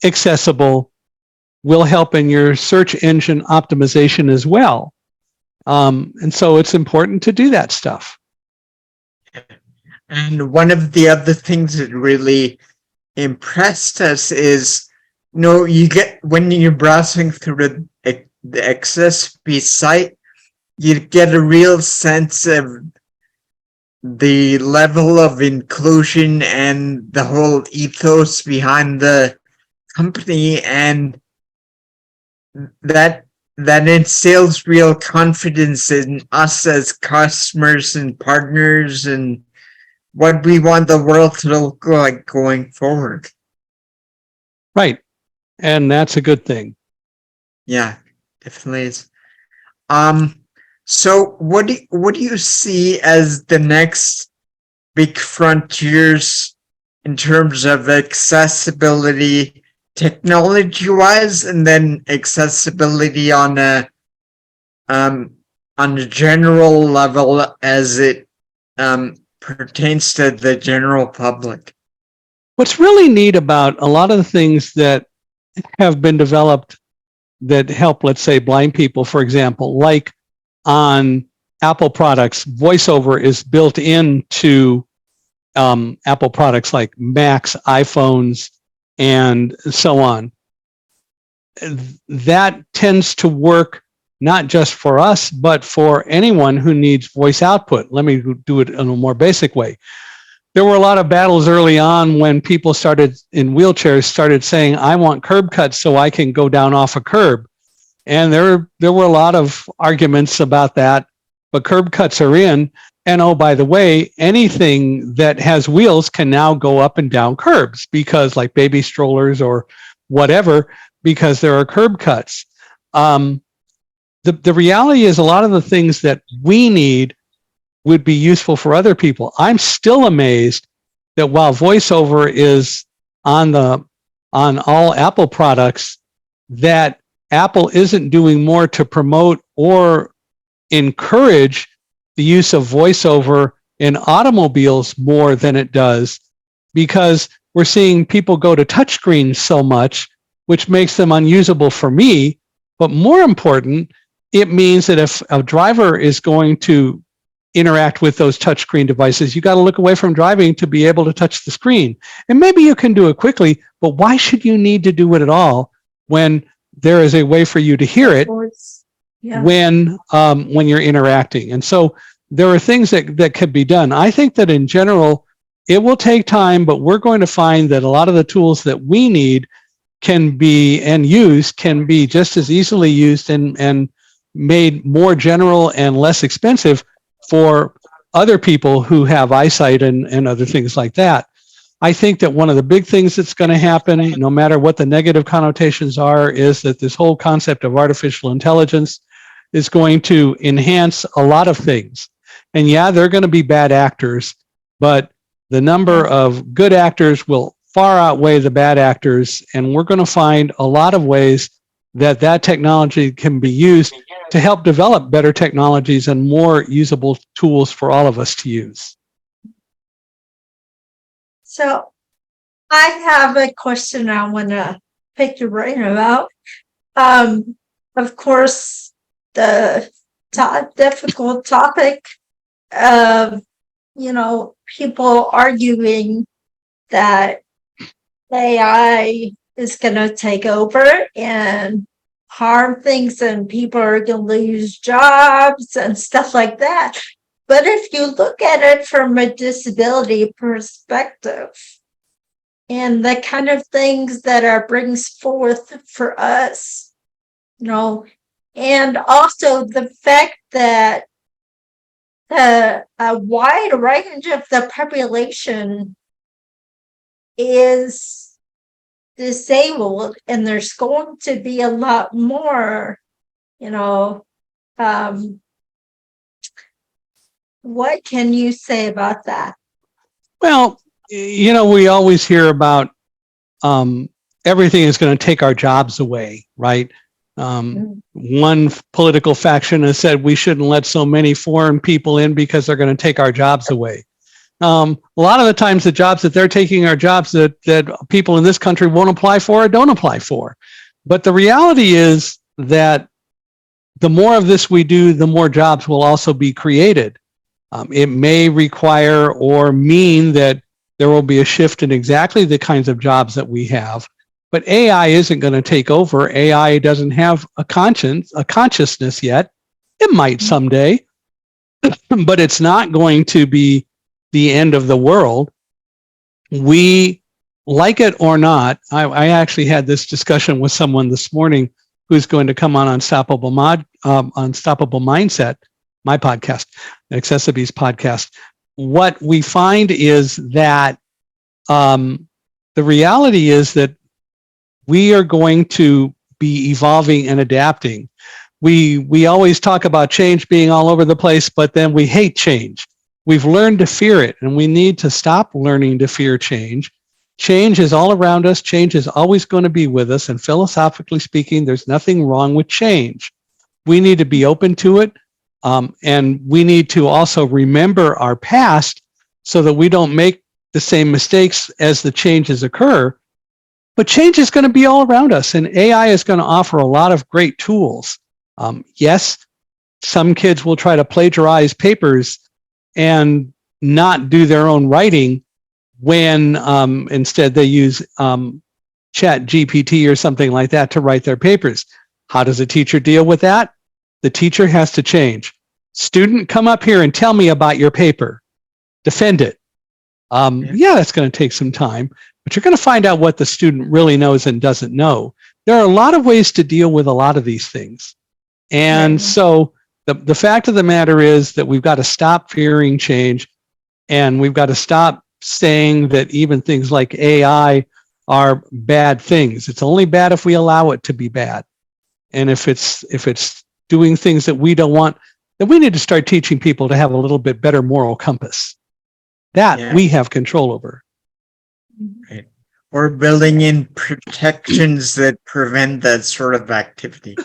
accessible will help in your search engine optimization as well. And so it's important to do that stuff. And one of the other things that really impressed us is, you get, when you're browsing through the accessiBe site, you get a real sense of the level of inclusion and the whole ethos behind the company, and that instills real confidence in us as customers and partners and what we want the world to look like going forward. Right. And that's a good thing. Yeah, definitely is. So what do you see as the next big frontiers in terms of accessibility, technology-wise, and then accessibility on a general level as it pertains to the general public? What's really neat about a lot of the things that have been developed that help, let's say, blind people, for example, like on Apple products, VoiceOver is built into Apple products like Macs, iPhones, and so on. That tends to work not just for us, but for anyone who needs voice output. Let me do it in a more basic way. There were a lot of battles early on when people in wheelchairs started saying, I want curb cuts so I can go down off a curb. And there were a lot of arguments about that, but curb cuts are in. And oh, by the way, anything that has wheels can now go up and down curbs, because like baby strollers or whatever, because there are curb cuts. The reality is a lot of the things that we need would be useful for other people. I'm still amazed that while VoiceOver is on all Apple products, that Apple isn't doing more to promote or encourage the use of VoiceOver in automobiles more than it does, because we're seeing people go to touchscreens so much, which makes them unusable for me. But more important, it means that if a driver is going to interact with those touchscreen devices, you got to look away from driving to be able to touch the screen. And maybe you can do it quickly, but why should you need to do it at all when there is a way for you to hear it when you're interacting? And so there are things that could be done. I think that in general, it will take time, but we're going to find that a lot of the tools that we need can be just as easily used and made more general and less expensive for other people who have eyesight and other things like that. I think that one of the big things that's going to happen, no matter what the negative connotations are, is that this whole concept of artificial intelligence is going to enhance a lot of things. And yeah, they're going to be bad actors, but the number of good actors will far outweigh the bad actors. And we're going to find a lot of ways that technology can be used to help develop better technologies and more usable tools for all of us to use. So I have a question I want to pick your brain about. Of course, the difficult topic of, people arguing that AI is going to take over and harm things and people are going to lose jobs and stuff like that. But if you look at it from a disability perspective and the kind of things that it brings forth for us, and also the fact that a wide range of the population is disabled, and there's going to be a lot more, what can you say about that? Well, we always hear about everything is going to take our jobs away, right? One political faction has said we shouldn't let so many foreign people in because they're going to take our jobs away. A lot of the times the jobs that they're taking are jobs that people in this country won't apply for or don't apply for. But the reality is that the more of this we do, the more jobs will also be created. It may require or mean that there will be a shift in exactly the kinds of jobs that we have. But AI isn't going to take over. AI doesn't have a consciousness yet. It might someday, but it's not going to be the end of the world. We, like it or not, I actually had this discussion with someone this morning who's going to come on Unstoppable Mindset, my podcast, accessiBe's podcast. What we find is that the reality is that we are going to be evolving and adapting. We always talk about change being all over the place, but then we hate change. We've learned to fear it, and we need to stop learning to fear change. Change is all around us. Change is always going to be with us. And philosophically speaking, there's nothing wrong with change. We need to be open to it. And we need to also remember our past so that we don't make the same mistakes as the changes occur. But change is going to be all around us, and AI is going to offer a lot of great tools. Yes, some kids will try to plagiarize papers and not do their own writing when instead they use Chat GPT or something like that to write their papers. How does a teacher deal with that? The teacher has to change. Student, come up here and tell me about your paper. Defend it. Yeah, that's going to take some time, but you're going to find out what the student really knows and doesn't know. There are a lot of ways to deal with a lot of these things. And so the fact of the matter is that we've got to stop fearing change, and we've got to stop saying that even things like AI are bad things. It's only bad if we allow it to be bad. And if it's doing things that we don't want, then we need to start teaching people to have a little bit better moral compass. That we have control over. Right. Or building in protections that prevent that sort of activity.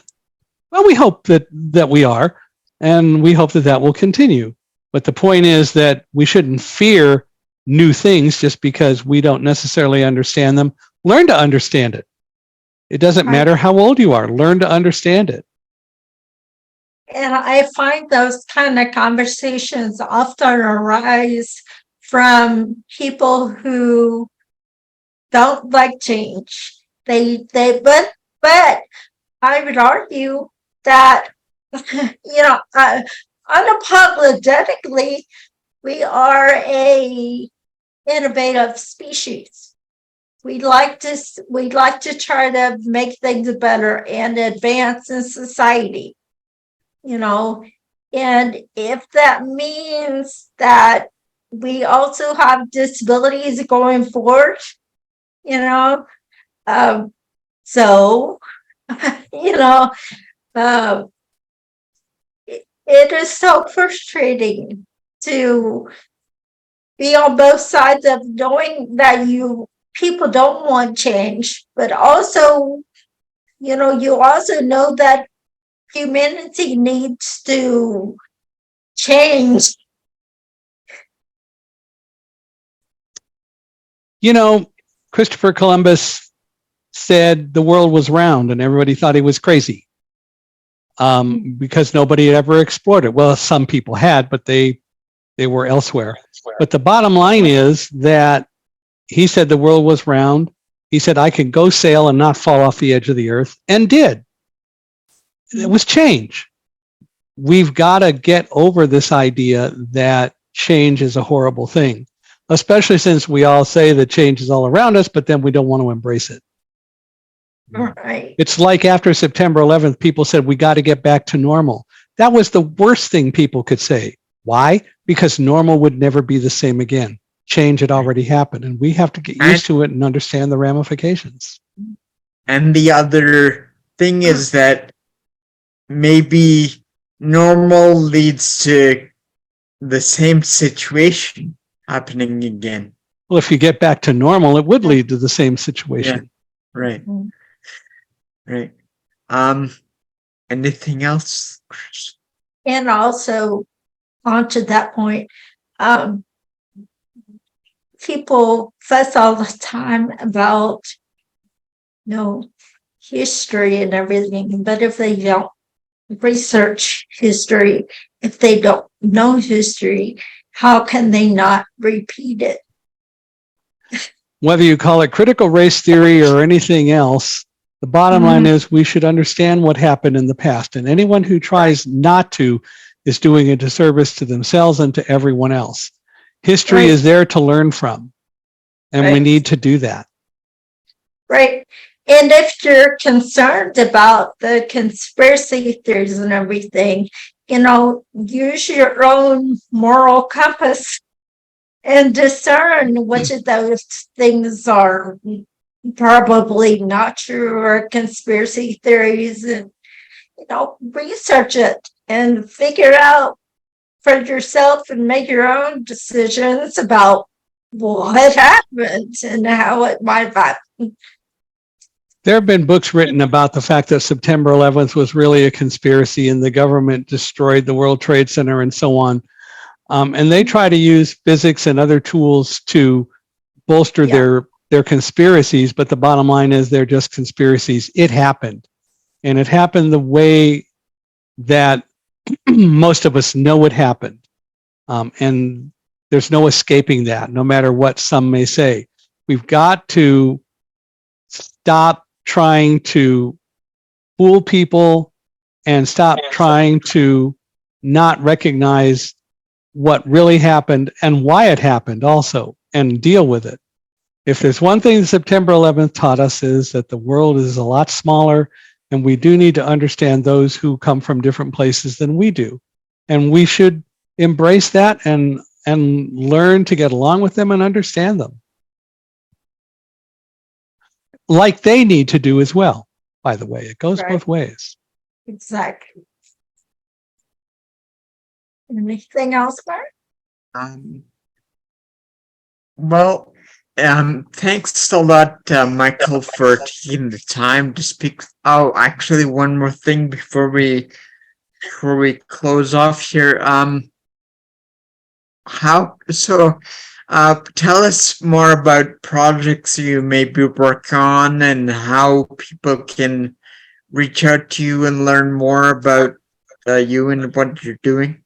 Well, we hope that we are, and we hope that will continue. But the point is that we shouldn't fear new things just because we don't necessarily understand them. Learn to understand it. It doesn't matter how old you are. Learn to understand it. And I find those kind of conversations often arise from people who don't like change. But I would argue that, unapologetically, we are a innovative species. We'd like to try to make things better and advance in society, and if that means that we also have disabilities going forward, so, it is so frustrating to be on both sides of knowing that people don't want change, but also, you also know that humanity needs to change. Christopher Columbus said the world was round and everybody thought he was crazy because nobody had ever explored it. Well, some people had, but they were elsewhere. But the bottom line is that he said the world was round. He said, I can go sail and not fall off the edge of the earth, and did. It was change. We've got to get over this idea that change is a horrible thing, especially since we all say that change is all around us, but then we don't want to embrace it. Right. It's like after September 11th, people said, we got to get back to normal. That was the worst thing people could say. Why? Because normal would never be the same again. Change had already happened, and we have to get used to it and understand the ramifications. And the other thing is that maybe normal leads to the same situation happening again. Well, if you get back to normal, it would lead to the same situation. Yeah. Right. Right. Anything else, Chris? And also, onto that point, people fuss all the time about history and everything, but if they don't research history, if they don't know history, how can they not repeat it? Whether you call it critical race theory or anything else, the bottom line is we should understand what happened in the past, and anyone who tries not to is doing a disservice to themselves and to everyone else. History is there to learn from, and we need to do that. Right. And if you're concerned about the conspiracy theories and everything, use your own moral compass and discern which of those things are probably not true or conspiracy theories, and research it and figure out for yourself and make your own decisions about what happened and how it might happen. There have been books written about the fact that September 11th was really a conspiracy and the government destroyed the World Trade Center and so on. And they try to use physics and other tools to bolster their conspiracies, but the bottom line is they're just conspiracies. It happened. And it happened the way that most of us know it happened. And there's no escaping that, no matter what some may say. We've got to stop trying to fool people and stop trying to not recognize what really happened and why it happened also, and deal with it. If there's one thing September 11th taught us is that the world is a lot smaller, and we do need to understand those who come from different places than we do. And we should embrace that and learn to get along with them and understand them. Like they need to do as well, by the way. It goes both ways. Exactly. Anything else, Mark? Well, thanks a lot, Michael, for taking the time to speak. Oh, actually, one more thing before we close off here. Tell us more about projects you may be working on and how people can reach out to you and learn more about you and what you're doing.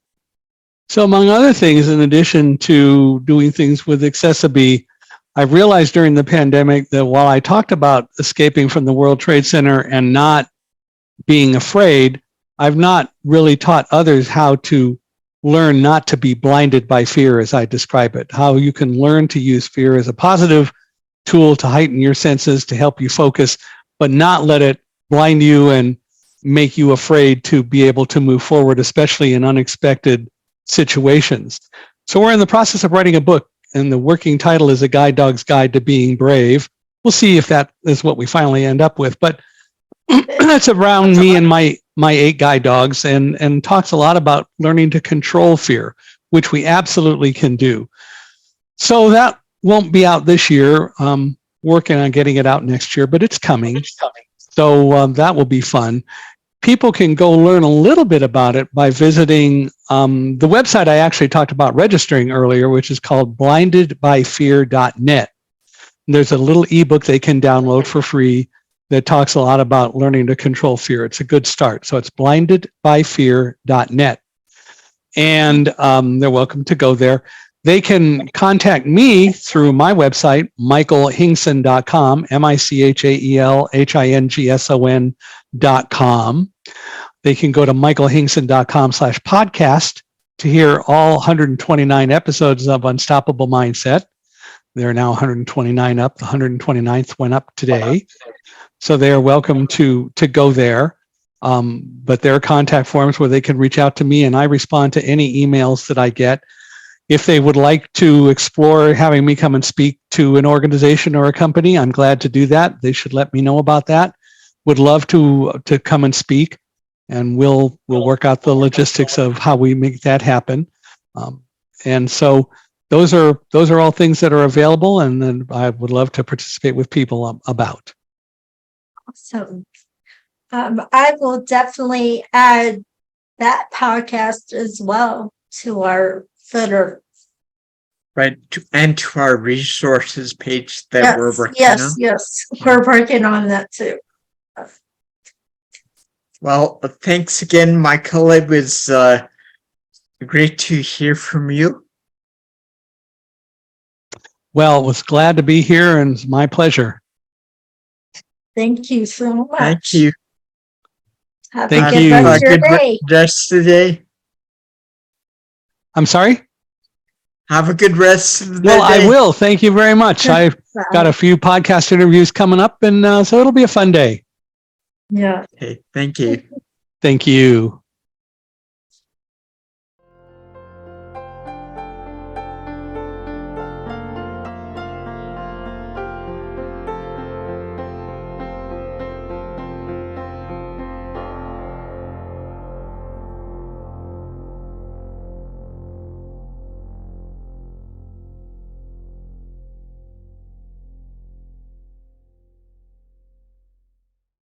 So among other things, in addition to doing things with accessiBe, I realized during the pandemic that while I talked about escaping from the World Trade Center and not being afraid, I've not really taught others how to learn not to be blinded by fear, as I describe it, how you can learn to use fear as a positive tool to heighten your senses, to help you focus, but not let it blind you and make you afraid to be able to move forward, especially in unexpected situations. So we're in the process of writing a book, and the working title is A Guide Dog's Guide to Being Brave. We'll see if that is what we finally end up with. But It's around me and my 8 guide dogs, and talks a lot about learning to control fear, which we absolutely can do. So that won't be out this year. Working on getting it out next year, but it's coming. So that will be fun. People can go learn a little bit about it by visiting the website I actually talked about registering earlier, which is called blindedbyfear.net. There's a little ebook they can download for free that talks a lot about learning to control fear. It's a good start. So it's blindedbyfear.net. And they're welcome to go there. They can contact me through my website, michaelhingson.com, michaelhingson.com. They can go to michaelhingson.com/podcast to hear all 129 episodes of Unstoppable Mindset. There are now 129 up. The 129th went up today. So they are welcome to go there. But there are contact forms where they can reach out to me, and I respond to any emails that I get. If they would like to explore having me come and speak to an organization or a company, I'm glad to do that. They should let me know about that. Would love to come and speak, and we'll work out the logistics of how we make that happen. And so those are all things that are available, and then I would love to participate with people about. Awesome. I will definitely add that podcast as well to our footer. Right. And to our resources page that we're working on. Yes. We're working on that too. Well, thanks again, Michael. It was great to hear from you. Well, was glad to be here, and it's my pleasure. Thank you so much. Thank you. Have Thank a good you. rest of your day. Rest of the day. I'm sorry? Have a good rest of the day. Well, I will. Thank you very much. I've got a few podcast interviews coming up, and so it'll be a fun day. Yeah. Okay, thank you. Thank you.